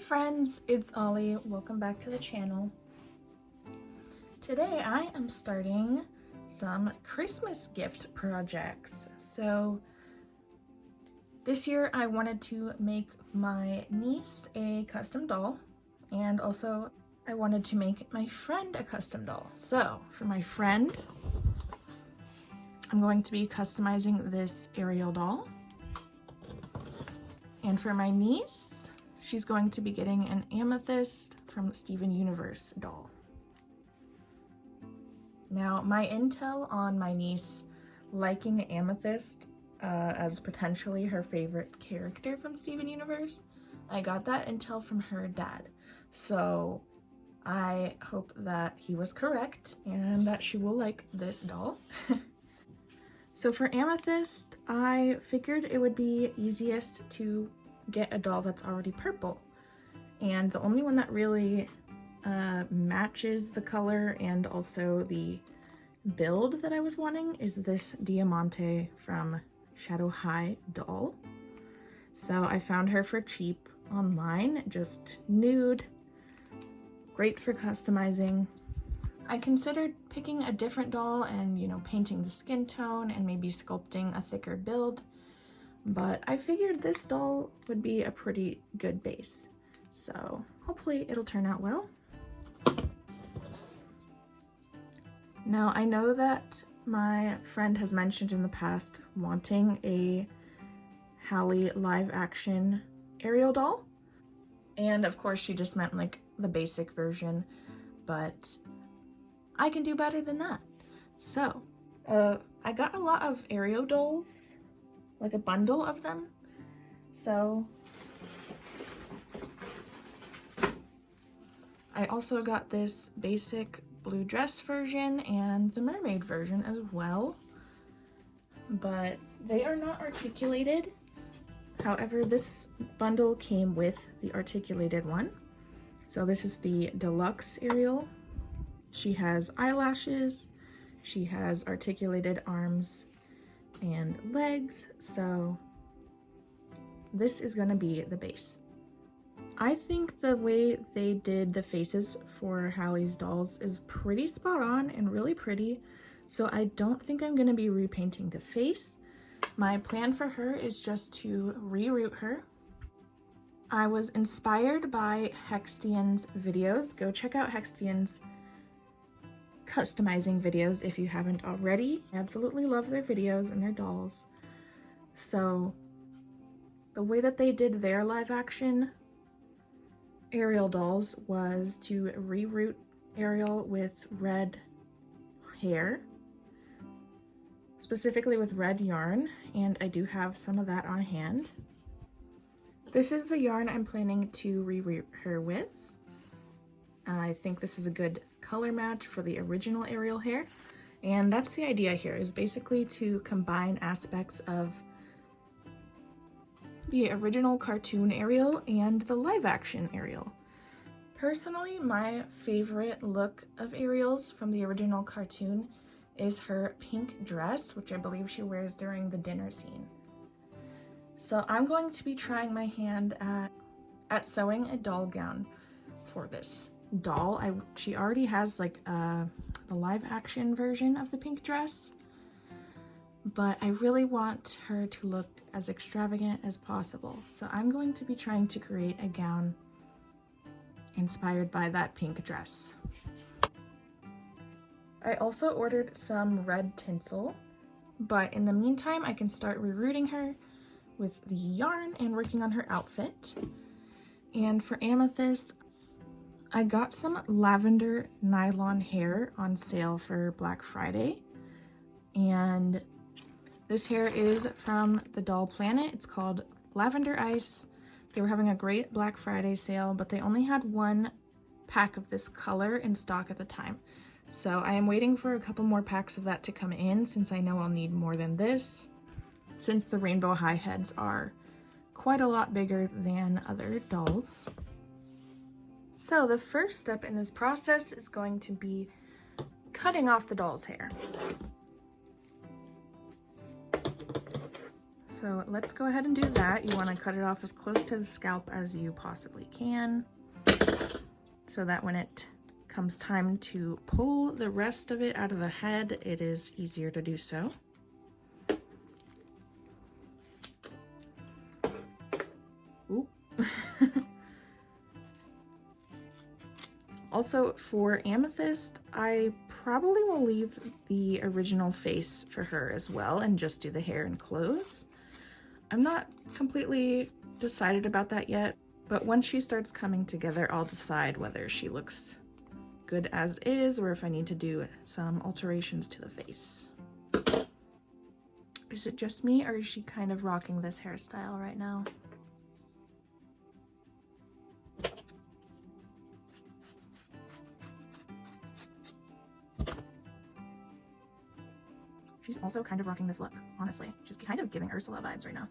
friends, it's Ollie. Welcome back to the channel. Today I am starting some Christmas gift projects. So this year I wanted to make my niece a custom doll, and also I wanted to make my friend a custom doll. So for my friend, I'm going to be customizing this Ariel doll. And for my niece, she's going to be getting an Amethyst from Steven Universe doll. Now, my intel on my niece liking Amethyst as potentially her favorite character from Steven Universe, I got that intel from her dad. So I hope that he was correct and that she will like this doll. So for Amethyst, I figured it would be easiest to get a doll that's already purple. And the only one that really matches the color and also the build that I was wanting is this Diamante from Shadow High doll. So I found her for cheap online, just nude, great for customizing. I considered picking a different doll and, painting the skin tone and maybe sculpting a thicker build, but I figured this doll would be a pretty good base. So hopefully it'll turn out well. Now I know that my friend has mentioned in the past wanting a Hallie live action Ariel doll. And of course she just meant like the basic version, but I can do better than that. So, I got a lot of Ariel dolls, like a bundle of them. So, I also got this basic blue dress version and the mermaid version as well, but they are not articulated. However, this bundle came with the articulated one. So this is the deluxe Ariel. She has eyelashes, she has articulated arms and legs, so this is gonna be the base. I think the way they did the faces for Hallie's dolls is pretty spot on and really pretty, so I don't think I'm gonna be repainting the face. My plan for her is just to reroot her. I was inspired by Hextian's videos. Go check out Hextian's customizing videos if you haven't already. I absolutely love their videos and their dolls. So the way that they did their live action Ariel dolls was to reroot Ariel with red hair, specifically with red yarn, and I do have some of that on hand. This is the yarn I'm planning to reroot her with. I think this is a good color match for the original Ariel hair, and that's the idea here, is basically to combine aspects of the original cartoon Ariel and the live action Ariel. Personally, my favorite look of Ariel's from the original cartoon is her pink dress, which I believe she wears during the dinner scene. So I'm going to be trying my hand at sewing a doll gown for this doll. She already has like the live action version of the pink dress, but I really want her to look as extravagant as possible. So I'm going to be trying to create a gown inspired by that pink dress. I also ordered some red tinsel, but in the meantime I can start rerooting her with the yarn and working on her outfit. And for Amethyst, I got some lavender nylon hair on sale for Black Friday, and this hair is from the Doll Planet. It's called Lavender Ice. They were having a great Black Friday sale, but they only had one pack of this color in stock at the time. So I am waiting for a couple more packs of that to come in, since I know I'll need more than this, since the rainbow high heads are quite a lot bigger than other dolls. So the first step in this process is going to be cutting off the doll's hair. So let's go ahead and do that. You want to cut it off as close to the scalp as you possibly can, so that when it comes time to pull the rest of it out of the head, it is easier to do so. Oop. Also, for Amethyst, I probably will leave the original face for her as well and just do the hair and clothes. I'm not completely decided about that yet, but once she starts coming together, I'll decide whether she looks good as is or if I need to do some alterations to the face. Is it just me, or is she kind of rocking this hairstyle right now? She's also kind of rocking this look, honestly. She's kind of giving Ursula vibes right now.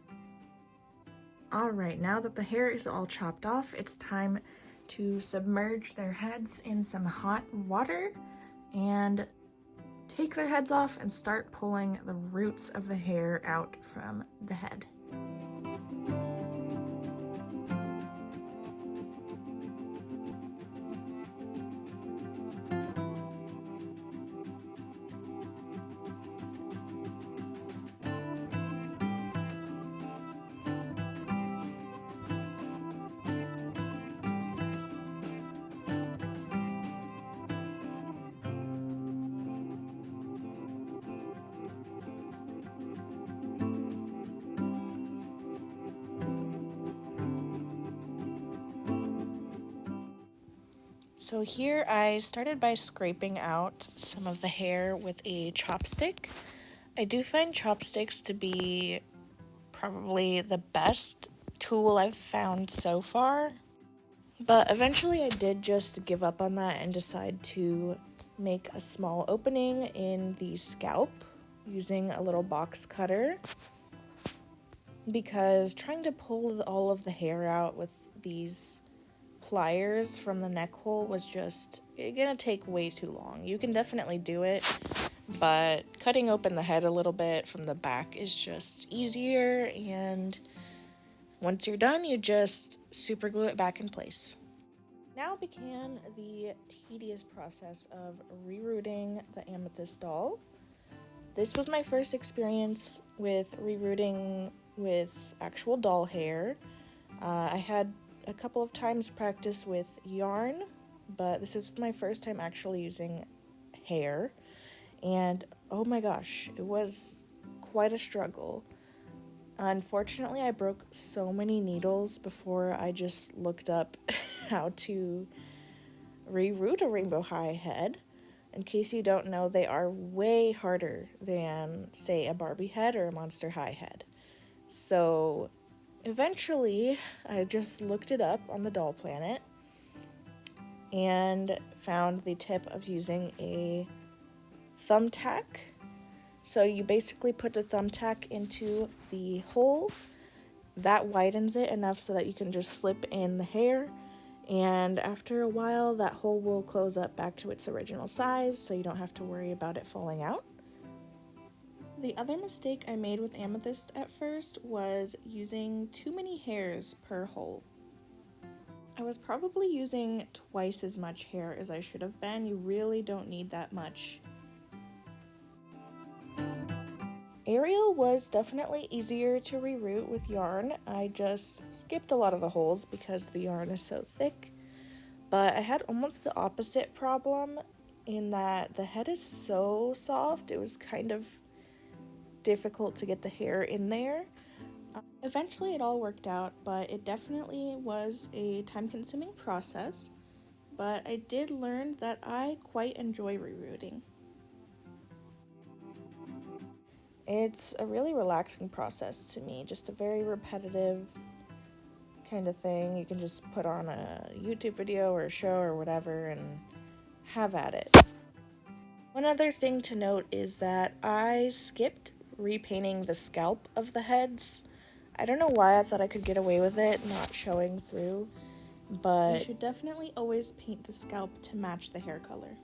All right, now that the hair is all chopped off, it's time to submerge their heads in some hot water and take their heads off and start pulling the roots of the hair out from the head. So here I started by scraping out some of the hair with a chopstick. I do find chopsticks to be probably the best tool I've found so far, but eventually I did just give up on that and decide to make a small opening in the scalp using a little box cutter, because trying to pull all of the hair out with these pliers from the neck hole was just gonna take way too long. You can definitely do it, but cutting open the head a little bit from the back is just easier, and once you're done, you just super glue it back in place. Now began the tedious process of rerooting the Amethyst doll. This was my first experience with rerooting with actual doll hair. I had a couple of times practice with yarn, but this is my first time actually using hair, and oh my gosh, it was quite a struggle. Unfortunately, I broke so many needles before I just looked up how to reroot a rainbow high head. In case you don't know, they are way harder than, say, a Barbie head or a Monster High head. So eventually, I just looked it up on the Doll Planet and found the tip of using a thumbtack. So you basically put the thumbtack into the hole, that widens it enough so that you can just slip in the hair, and after a while that hole will close up back to its original size, so you don't have to worry about it falling out. The other mistake I made with Amethyst at first was using too many hairs per hole. I was probably using twice as much hair as I should have been. You really don't need that much. Ariel was definitely easier to reroot with yarn. I just skipped a lot of the holes because the yarn is so thick. But I had almost the opposite problem in that the head is so soft, it was kind of difficult to get the hair in there. Eventually it all worked out, but it definitely was a time-consuming process. But I did learn that I quite enjoy rerooting. It's a really relaxing process to me, just a very repetitive kind of thing. You can just put on a YouTube video or a show or whatever and have at it. One other thing to note is that I skipped repainting the scalp of the heads. I don't know why I thought I could get away with it not showing through, but you should definitely always paint the scalp to match the hair color.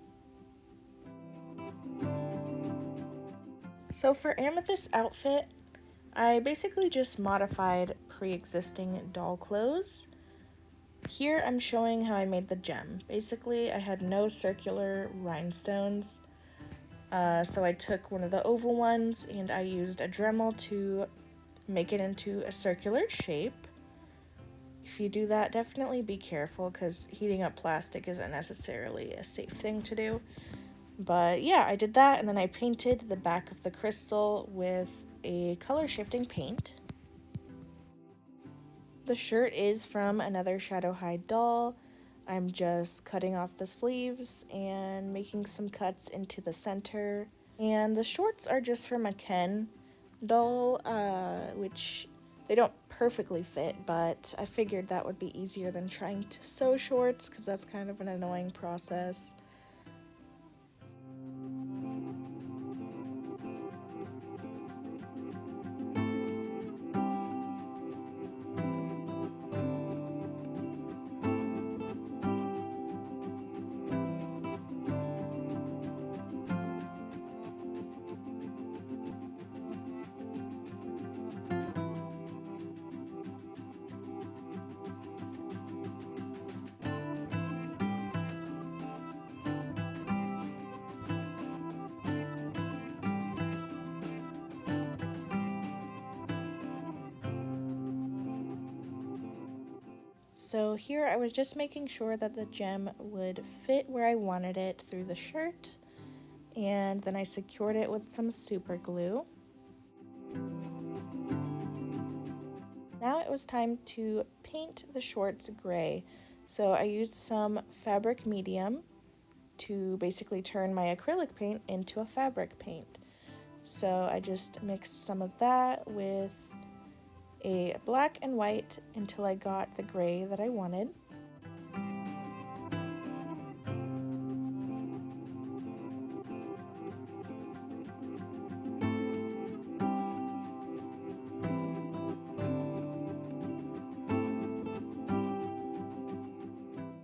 So for Amethyst's outfit, I basically just modified pre-existing doll clothes. Here I'm showing how I made the gem. Basically, I had no circular rhinestones, so I took one of the oval ones and I used a Dremel to make it into a circular shape. If you do that, definitely be careful because heating up plastic isn't necessarily a safe thing to do. But yeah, I did that, and then I painted the back of the crystal with a color shifting paint. The shirt is from another Shadow Hide doll. I'm just cutting off the sleeves and making some cuts into the center. And the shorts are just from a Ken doll, which they don't perfectly fit, but I figured that would be easier than trying to sew shorts because that's kind of an annoying process. So here I was just making sure that the gem would fit where I wanted it through the shirt, and then I secured it with some super glue. Now it was time to paint the shorts gray. So I used some fabric medium to basically turn my acrylic paint into a fabric paint. So I just mixed some of that with a black and white until I got the gray that I wanted.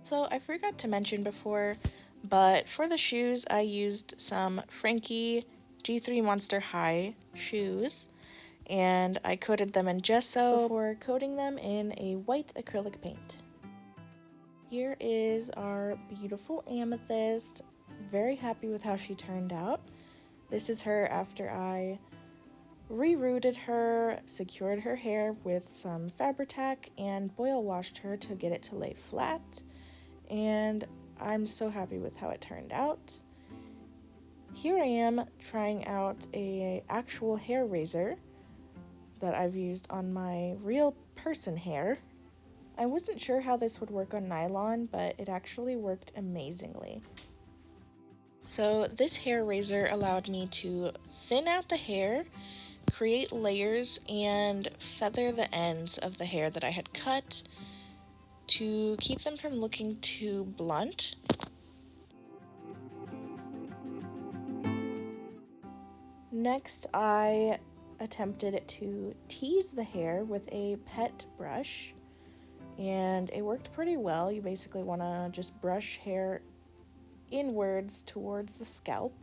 So I forgot to mention before, but for the shoes I used some Frankie G3 Monster High shoes, and I coated them in gesso before coating them in a white acrylic paint. Here is our beautiful Amethyst. Very happy with how she turned out. This is her after I rerooted her, secured her hair with some Fabri-Tac, and boil washed her to get it to lay flat. And I'm so happy with how it turned out. Here I am trying out a actual hair razor that I've used on my real person hair. I wasn't sure how this would work on nylon, but it actually worked amazingly. So this hair razor allowed me to thin out the hair, create layers, and feather the ends of the hair that I had cut to keep them from looking too blunt. Next, I attempted to tease the hair with a pet brush, and it worked pretty well. You basically want to just brush hair inwards towards the scalp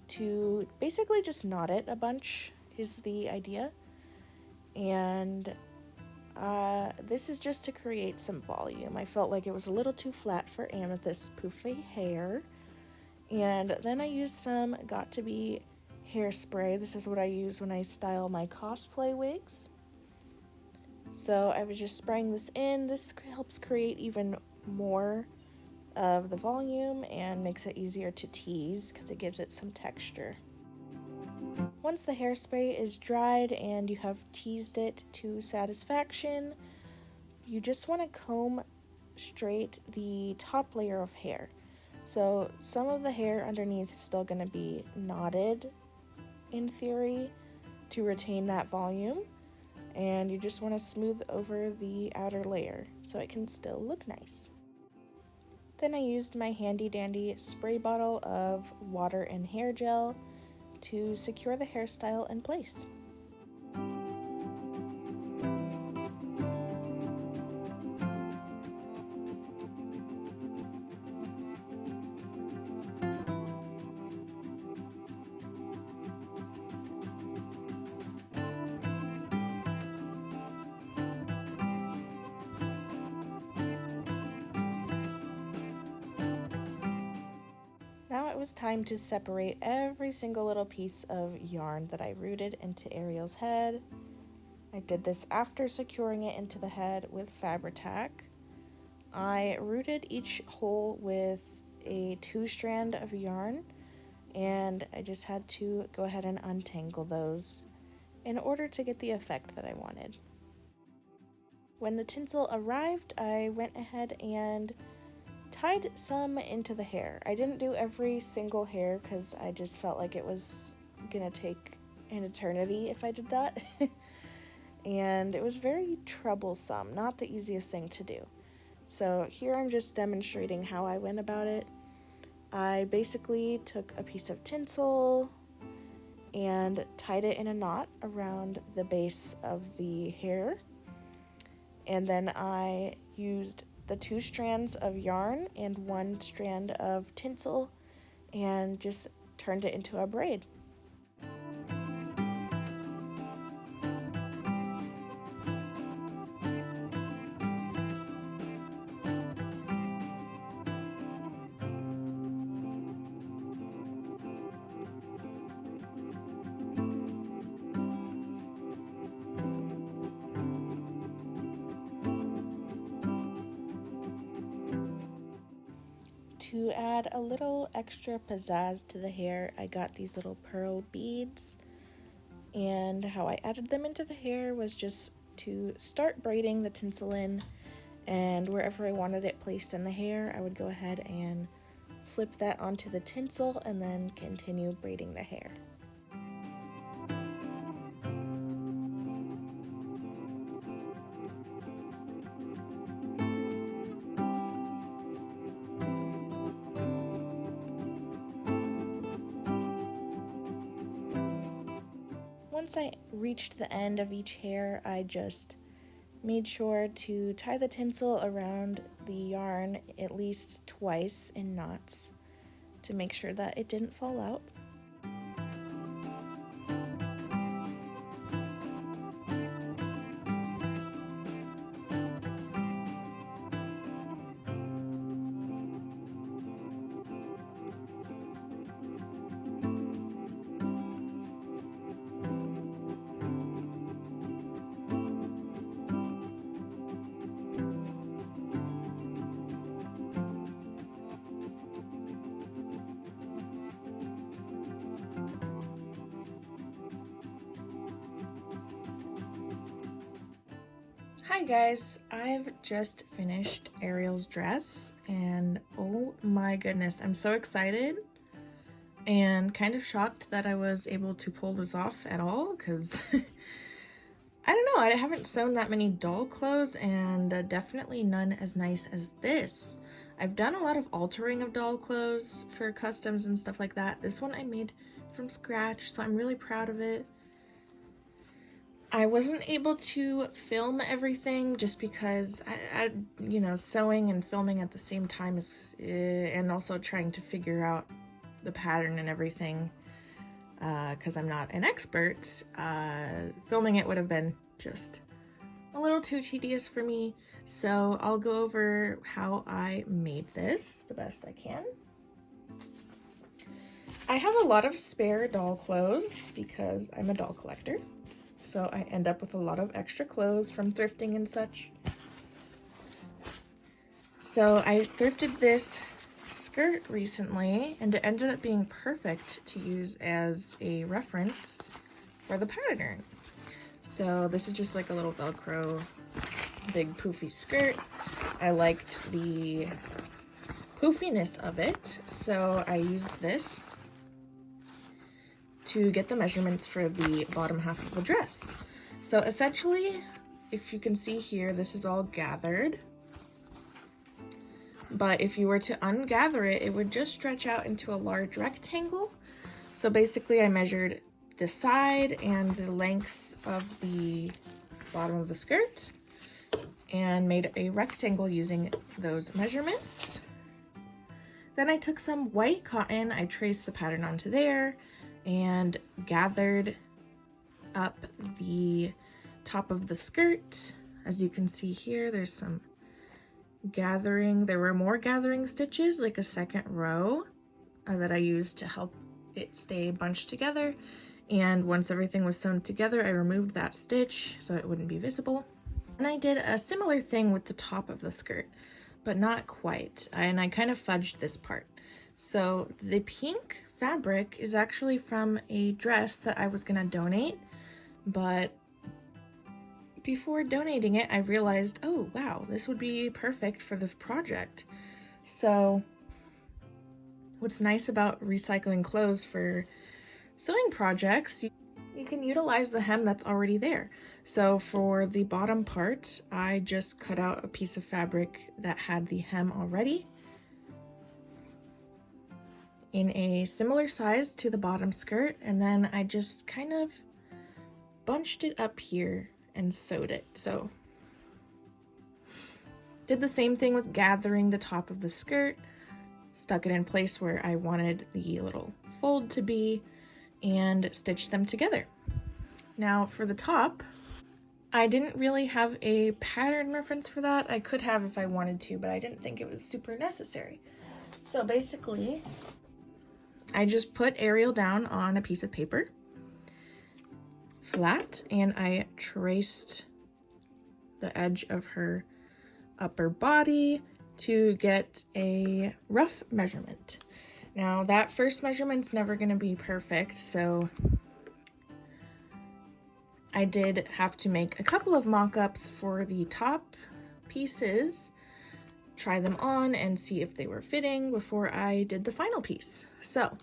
to basically just knot it a bunch is the idea. And this is just to create some volume. I felt like it was a little too flat for Amethyst poofy hair. And then I used some Got2b hairspray. This is what I use when I style my cosplay wigs. So I was just spraying this in. This helps create even more of the volume and makes it easier to tease because it gives it some texture. Once the hairspray is dried and you have teased it to satisfaction, you just want to comb straight the top layer of hair. So some of the hair underneath is still going to be knotted in theory to retain that volume, and you just want to smooth over the outer layer so it can still look nice. Then I used my handy dandy spray bottle of water and hair gel to secure the hairstyle in place. was time to separate every single little piece of yarn that I rooted into Ariel's head. I did this after securing it into the head with Fabri-Tac. I rooted each hole with a 2-strand of yarn, and I just had to go ahead and untangle those in order to get the effect that I wanted. When the tinsel arrived, I went ahead and tied some into the hair. I didn't do every single hair because I just felt like it was gonna take an eternity if I did that. And it was very troublesome, not the easiest thing to do. So here I'm just demonstrating how I went about it. I basically took a piece of tinsel and tied it in a knot around the base of the hair. And then I used the 2 strands of yarn and 1 strand of tinsel and just turned it into a braid. To add a little extra pizzazz to the hair, I got these little pearl beads, and how I added them into the hair was just to start braiding the tinsel in, and wherever I wanted it placed in the hair, I would go ahead and slip that onto the tinsel and then continue braiding the hair. Once I reached the end of each hair, I just made sure to tie the tinsel around the yarn at least twice in knots to make sure that it didn't fall out. Hi guys, I've just finished Ariel's dress and oh my goodness, I'm so excited and kind of shocked that I was able to pull this off at all because I don't know, I haven't sewn that many doll clothes and definitely none as nice as this. I've done a lot of altering of doll clothes for customs and stuff like that. This one I made from scratch, so I'm really proud of it. I wasn't able to film everything just because you know, sewing and filming at the same time is, and also trying to figure out the pattern and everything, because I'm not an expert. Filming it would have been just a little too tedious for me. So I'll go over how I made this the best I can. I have a lot of spare doll clothes because I'm a doll collector. So I end up with a lot of extra clothes from thrifting and such. So I thrifted this skirt recently and it ended up being perfect to use as a reference for the pattern. So this is just like a little Velcro big poofy skirt. I liked the poofiness of it, so I used this to get the measurements for the bottom half of the dress. So essentially, if you can see here, this is all gathered. But if you were to ungather it, it would just stretch out into a large rectangle. So basically I measured the side and the length of the bottom of the skirt and made a rectangle using those measurements. Then I took some white cotton, I traced the pattern onto there, and gathered up the top of the skirt. As you can see here, there's some gathering. There were more gathering stitches, like a second row. that I used to help it stay bunched together. And once everything was sewn together, I removed that stitch so it wouldn't be visible. And I did a similar thing with the top of the skirt, but not quite. And I kind of fudged this part. So the pink fabric is actually from a dress that I was gonna donate, but before donating it, I realized, oh wow, this would be perfect for this project. So what's nice about recycling clothes for sewing projects, you can utilize the hem that's already there. So for the bottom part, I just cut out a piece of fabric that had the hem already in a similar size to the bottom skirt, and then I just kind of bunched it up here and sewed it. So did the same thing with gathering the top of the skirt, stuck it in place where I wanted the little fold to be, and stitched them together. Now for the top, I didn't really have a pattern reference for that. I could have if I wanted to, but I didn't think it was super necessary. So basically, I just put Ariel down on a piece of paper, flat, and I traced the edge of her upper body to get a rough measurement. Now that first measurement's never going to be perfect, so I did have to make a couple of mock-ups for the top pieces, try them on and see if they were fitting before I did the final piece. So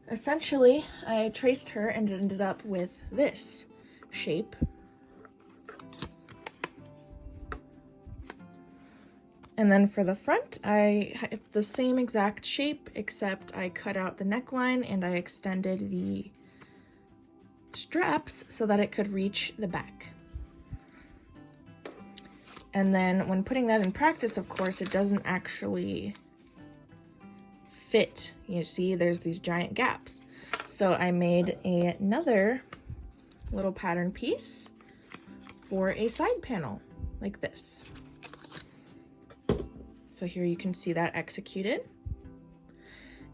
essentially, I traced her and ended up with this shape. And then for the front, I have the same exact shape, except I cut out the neckline and I extended the straps so that it could reach the back. And then when putting that in practice, of course, it doesn't actually fit. You see, there's these giant gaps. So I made another little pattern piece for a side panel like this. So here you can see that executed.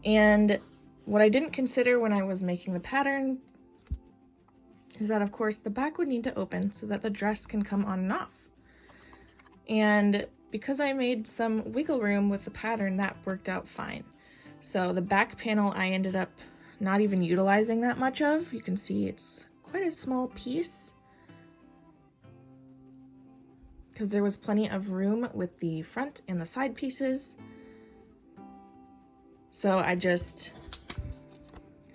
And what I didn't consider when I was making the pattern is that, of course, the back would need to open so that the dress can come on and off. And because I made some wiggle room with the pattern, that worked out fine. So the back panel I ended up not even utilizing that much of. You can see it's quite a small piece, because there was plenty of room with the front and the side pieces. So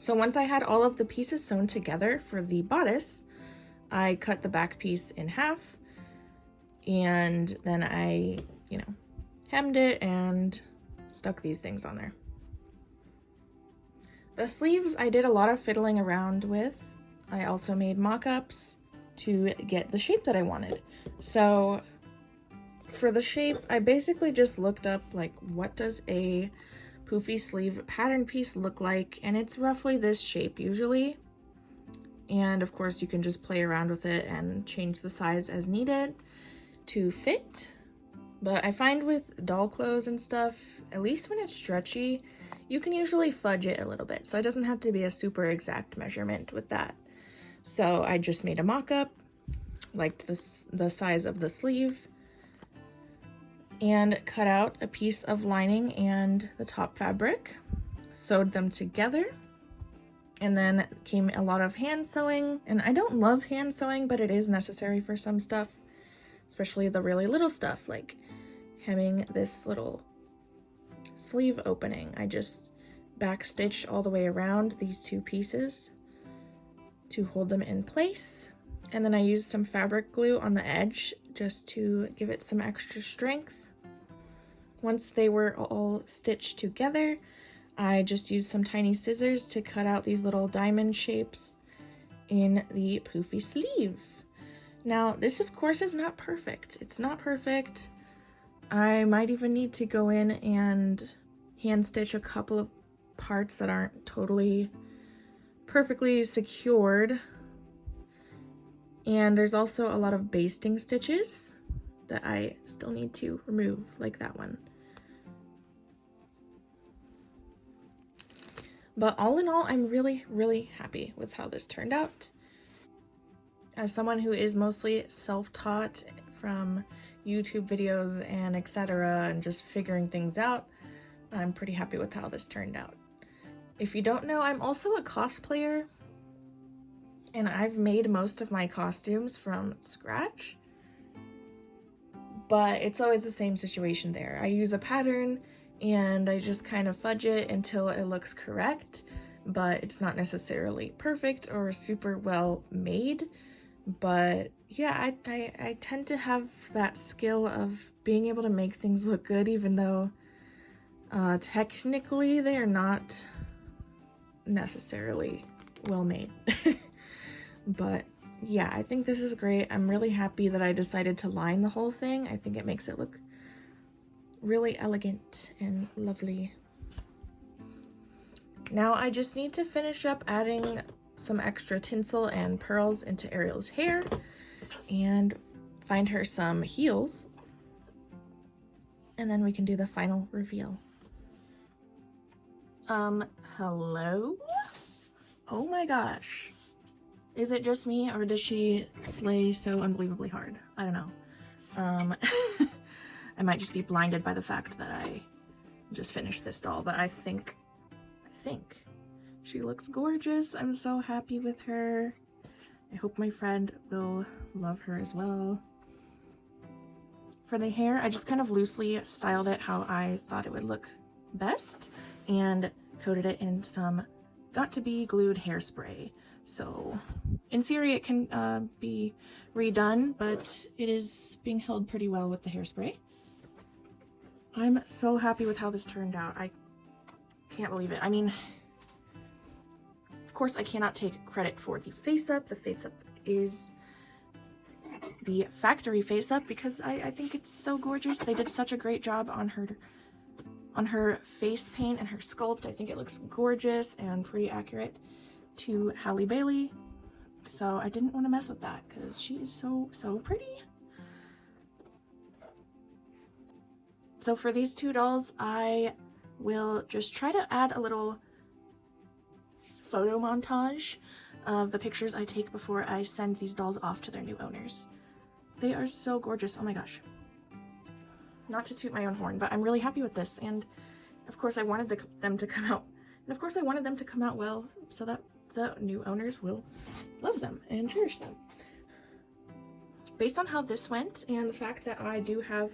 once I had all of the pieces sewn together for the bodice, I cut the back piece in half, and then I, hemmed it and stuck these things on there. The sleeves I did a lot of fiddling around with. I also made mock-ups to get the shape that I wanted. So for the shape, I basically just looked up, like, what does a poofy sleeve pattern piece look like? And it's roughly this shape usually. And of course you can just play around with it and change the size as needed to fit. But I find with doll clothes and stuff, at least when it's stretchy, you can usually fudge it a little bit. So it doesn't have to be a super exact measurement with that. So I just made a mock-up, like the size of the sleeve, and cut out a piece of lining and the top fabric, sewed them together, and then came a lot of hand sewing. And I don't love hand sewing, but it is necessary for some stuff, especially the really little stuff, like hemming this little sleeve opening. I just backstitched all the way around these two pieces to hold them in place. And then I used some fabric glue on the edge just to give it some extra strength. Once they were all stitched together, I just used some tiny scissors to cut out these little diamond shapes in the poofy sleeve. Now, this of course is not perfect. It's not perfect. I might even need to go in and hand stitch a couple of parts that aren't totally perfectly secured. And there's also a lot of basting stitches that I still need to remove, like that one. But all in all, I'm really, really happy with how this turned out. As someone who is mostly self-taught from YouTube videos and etc. and just figuring things out, I'm pretty happy with how this turned out. If you don't know, I'm also a cosplayer, and I've made most of my costumes from scratch, but it's always the same situation there. I use a pattern and I just kind of fudge it until it looks correct, but it's not necessarily perfect or super well made. But yeah, I tend to have that skill of being able to make things look good, even though technically they are not necessarily well made. But yeah, I think this is great. I'm really happy that I decided to line the whole thing. I think it makes it look really elegant and lovely. Now I just need to finish up adding some extra tinsel and pearls into Ariel's hair and find her some heels, and then we can do the final reveal. Hello? Oh my gosh. Is it just me, or does she slay so unbelievably hard? I don't know. I might just be blinded by the fact that I just finished this doll, but I think she looks gorgeous. I'm so happy with her. I hope my friend will love her as well. For the hair, I just kind of loosely styled it how I thought it would look best and coated it in some got-to-be glued hairspray. So in theory it can be redone, but it is being held pretty well with the hairspray. I'm so happy with how this turned out. I can't believe it. I mean, of course I cannot take credit for the face-up. The face-up is the factory face-up because I think it's so gorgeous. They did such a great job on her face paint and her sculpt. I think it looks gorgeous and pretty accurate to Halle Bailey. So I didn't want to mess with that because she is so pretty. So for these two dolls, I will just try to add a little photo montage of the pictures I take before I send these dolls off to their new owners. They are so gorgeous. Oh my gosh. Not to toot my own horn, but I'm really happy with this. And of course I wanted them to come out. And of course I wanted them to come out well so that the new owners will love them and cherish them. Based on how this went and the fact that I do have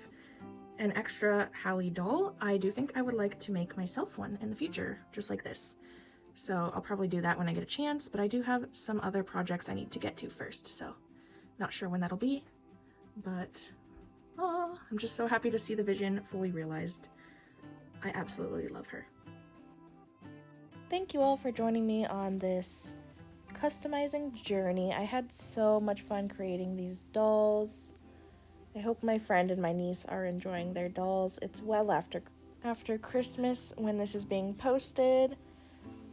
an extra Halle doll, I do think I would like to make myself one in the future, just like this. So I'll probably do that when I get a chance, but I do have some other projects I need to get to first, so not sure when that'll be. But oh, I'm just so happy to see the vision fully realized. I absolutely love her. Thank you all for joining me on this customizing journey. I had so much fun creating these dolls. I hope my friend and my niece are enjoying their dolls. It's well after Christmas when this is being posted.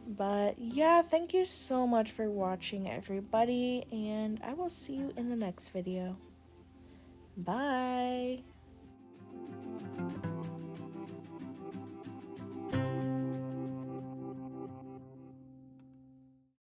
But yeah, thank you so much for watching, everybody, and I will see you in the next video. Bye!